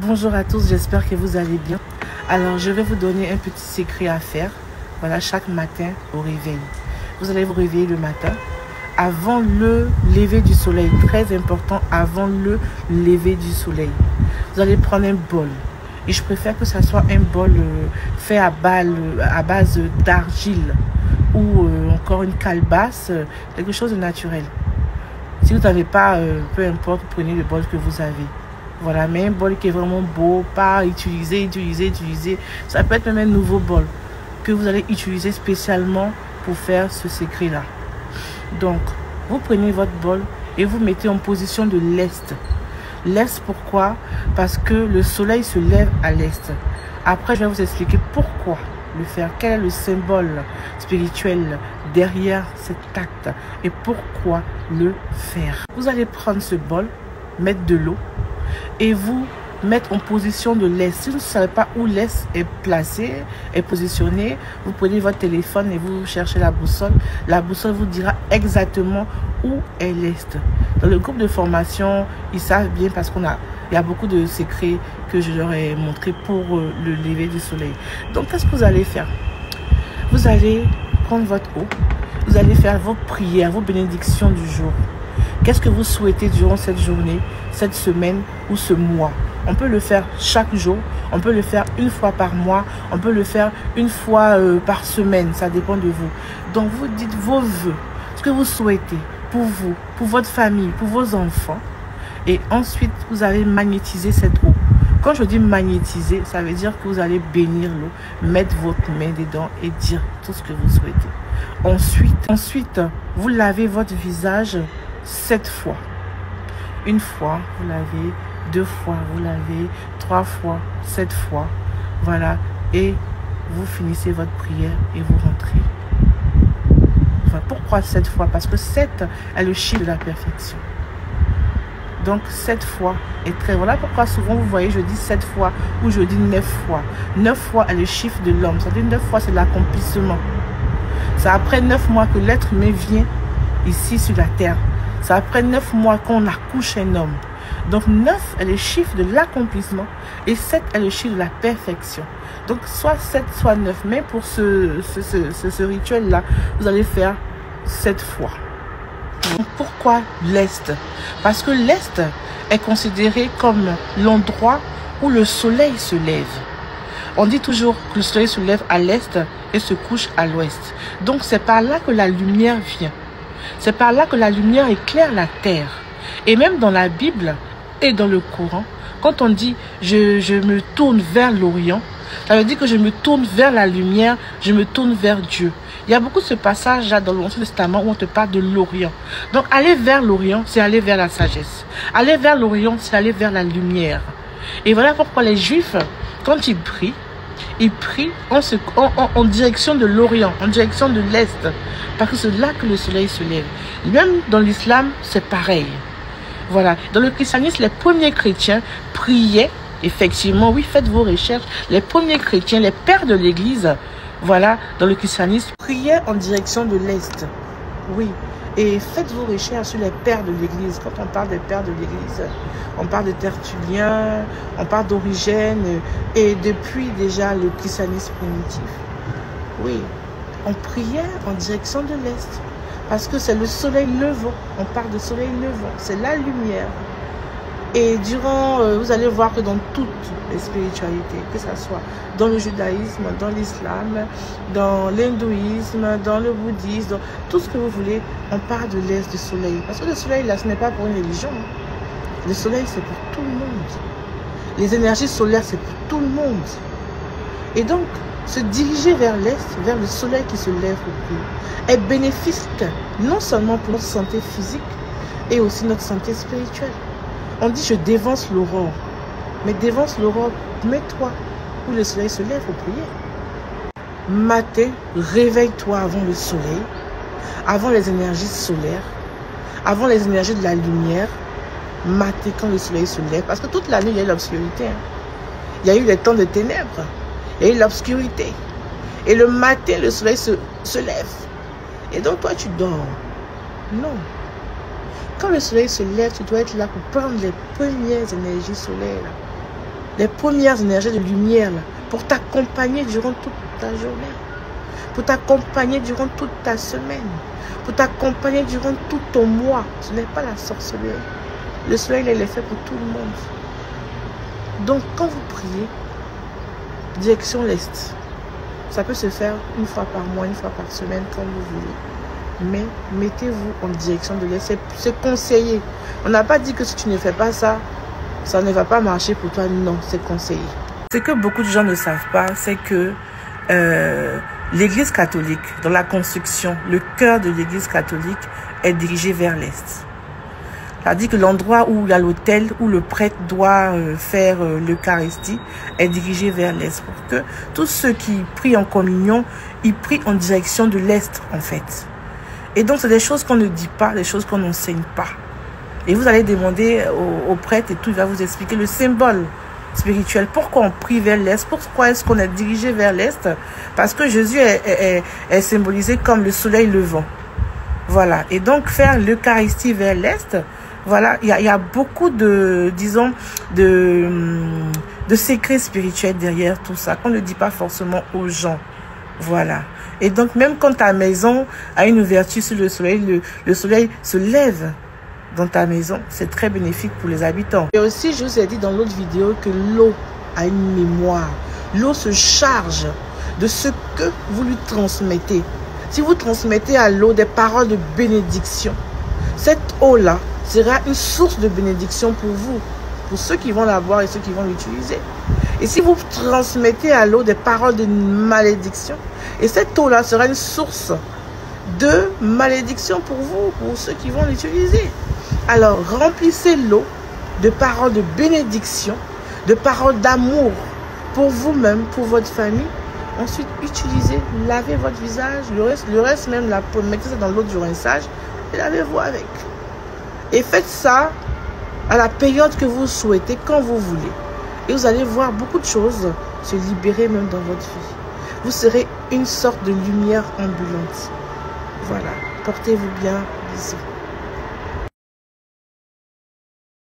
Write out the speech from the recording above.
Bonjour à tous, j'espère que vous allez bien. Alors, je vais vous donner un petit secret à faire. Voilà, chaque matin au réveil. Vous allez vous réveiller le matin avant le lever du soleil. Très important, avant le lever du soleil. Vous allez prendre un bol. Et je préfère que ça soit un bol fait à base d'argile ou encore une calebasse, quelque chose de naturel. Si vous n'avez pas, peu importe, prenez le bol que vous avez. Voilà, mais un bol qui est vraiment beau, pas utilisé. Ça peut être même un nouveau bol que vous allez utiliser spécialement pour faire ce secret-là. Donc, vous prenez votre bol et vous mettez en position de l'est. L'est, pourquoi? Parce que le soleil se lève à l'est. Après, je vais vous expliquer pourquoi le faire. Quel est le symbole spirituel derrière cet acte et pourquoi le faire. Vous allez prendre ce bol, mettre de l'eau et vous mettre en position de l'est. Si vous ne savez pas où l'est est placé, est positionné, vous prenez votre téléphone et vous cherchez la boussole. La boussole vous dira exactement où est l'est. Dans le groupe de formation, ils savent bien parce il y a beaucoup de secrets que je leur ai montré pour le lever du soleil. Donc, qu'est-ce que vous allez faire? Vous allez prendre votre eau, vous allez faire vos prières, vos bénédictions du jour. Qu'est-ce que vous souhaitez durant cette journée, cette semaine ou ce mois? On peut le faire chaque jour, on peut le faire une fois par mois, on peut le faire une fois par semaine, ça dépend de vous. Donc vous dites vos vœux, ce que vous souhaitez pour vous, pour votre famille, pour vos enfants. Et ensuite, vous allez magnétiser cette eau. Quand je dis magnétiser, ça veut dire que vous allez bénir l'eau, mettre votre main dedans et dire tout ce que vous souhaitez. Ensuite, vous lavez votre visage 7 fois. Une fois, vous lavez, 2 fois, vous lavez, 3 fois, 7 fois. Voilà. Et vous finissez votre prière et vous rentrez. Enfin, pourquoi 7 fois? Parce que 7 est le chiffre de la perfection. Donc 7 fois est très... Voilà pourquoi souvent vous voyez, je dis 7 fois ou je dis 9 fois. 9 fois est le chiffre de l'homme. Ça veut dire 9 fois c'est l'accomplissement. C'est après 9 mois que l'être humain vient ici sur la terre. C'est après 9 mois qu'on accouche un homme. Donc 9 est le chiffre de l'accomplissement et 7 est le chiffre de la perfection. Donc soit 7, soit 9. Mais pour ce rituel-là, vous allez faire 7 fois. Donc, pourquoi l'Est? Parce que l'Est est considéré comme l'endroit où le soleil se lève. On dit toujours que le soleil se lève à l'Est et se couche à l'Ouest. Donc c'est par là que la lumière vient. C'est par là que la lumière éclaire la terre. Et même dans la Bible et dans le Coran, quand on dit je me tourne vers l'Orient, ça veut dire que je me tourne vers la lumière, je me tourne vers Dieu. Il y a beaucoup de ce passage-là dans l'Ancien Testament où on te parle de l'Orient. Donc aller vers l'Orient, c'est aller vers la sagesse. Aller vers l'Orient, c'est aller vers la lumière. Et voilà pourquoi les Juifs, quand ils prient en direction de l'Orient, en direction de l'Est. Parce que c'est là que le soleil se lève. Même dans l'islam, c'est pareil. Voilà. Dans le christianisme, les premiers chrétiens priaient, effectivement, oui, faites vos recherches. Les premiers chrétiens, les pères de l'église, voilà, dans le christianisme, priaient en direction de l'Est. Oui. Et faites vos recherches sur les pères de l'église. Quand on parle des pères de l'église, on parle de Tertullien, on parle d'Origène, et depuis déjà le christianisme primitif. Oui, on priait en direction de l'Est. Parce que c'est le soleil levant. On parle de soleil levant. C'est la lumière. Et durant, vous allez voir que dans toutes les spiritualités, que ce soit dans le judaïsme, dans l'islam, dans l'hindouisme, dans le bouddhisme, dans tout ce que vous voulez, on parle de l'est du soleil. Parce que le soleil, là, ce n'est pas pour une religion. Le soleil, c'est pour tout le monde. Les énergies solaires, c'est pour tout le monde. Et donc, se diriger vers l'est, vers le soleil qui se lève au plus, est bénéfique non seulement pour notre santé physique, et aussi notre santé spirituelle. On dit je dévance l'aurore. Mais dévance l'aurore, mets-toi où le soleil se lève pour prier. Matin, réveille-toi avant le soleil, avant les énergies solaires, avant les énergies de la lumière. Matin quand le soleil se lève. Parce que toute la nuit, il y a eu l'obscurité. Il y a eu les temps de ténèbres. Il y a eu l'obscurité. Et le matin, le soleil se lève. Et donc toi, tu dors. Non. Quand le soleil se lève, tu dois être là pour prendre les premières énergies solaires. les premières énergies de lumière là, pour t'accompagner durant toute ta journée, pour t'accompagner durant toute ta semaine, pour t'accompagner durant tout ton mois. Ce n'est pas la sorcellerie. Le soleil, il est fait pour tout le monde. Donc, quand vous priez, direction l'Est. Ça peut se faire une fois par mois, une fois par semaine, quand vous voulez. Mais mettez-vous en direction de l'Est. C'est conseillé. On n'a pas dit que si tu ne fais pas ça, ça ne va pas marcher pour toi. Non, c'est conseillé. Ce que beaucoup de gens ne savent pas, c'est que l'Église catholique, dans la construction, le cœur de l'Église catholique est dirigé vers l'Est. C'est-à-dire que l'endroit où il y a l'autel, où le prêtre doit faire l'Eucharistie, est dirigé vers l'Est. Pour que tous ceux qui prient en communion, ils prient en direction de l'Est, en fait. Et donc, c'est des choses qu'on ne dit pas, des choses qu'on n'enseigne pas. Et vous allez demander au prêtre et tout, il va vous expliquer le symbole spirituel. Pourquoi on prie vers l'Est? Pourquoi est-ce qu'on est dirigé vers l'Est? Parce que Jésus est symbolisé comme le soleil levant. Voilà. Et donc, faire l'Eucharistie vers l'Est, voilà, il y a beaucoup de, disons, de secrets spirituels derrière tout ça, qu'on ne dit pas forcément aux gens. Voilà. Et donc, même quand ta maison a une ouverture sur le soleil se lève dans ta maison, c'est très bénéfique pour les habitants. Et aussi, je vous ai dit dans l'autre vidéo que l'eau a une mémoire. L'eau se charge de ce que vous lui transmettez. Si vous transmettez à l'eau des paroles de bénédiction, cette eau-là sera une source de bénédiction pour vous, pour ceux qui vont la boire et ceux qui vont l'utiliser. Et si vous transmettez à l'eau des paroles de malédiction, et cette eau-là sera une source de malédiction pour vous, pour ceux qui vont l'utiliser. Alors, remplissez l'eau de paroles de bénédiction, de paroles d'amour pour vous-même, pour votre famille. Ensuite, utilisez, lavez votre visage, le reste même, la peau, mettez ça dans l'eau du rinçage et lavez-vous avec. Et faites ça à la période que vous souhaitez, quand vous voulez. Et vous allez voir beaucoup de choses se libérer même dans votre vie. Vous serez une sorte de lumière ambulante. Voilà. Portez-vous bien. Bisous.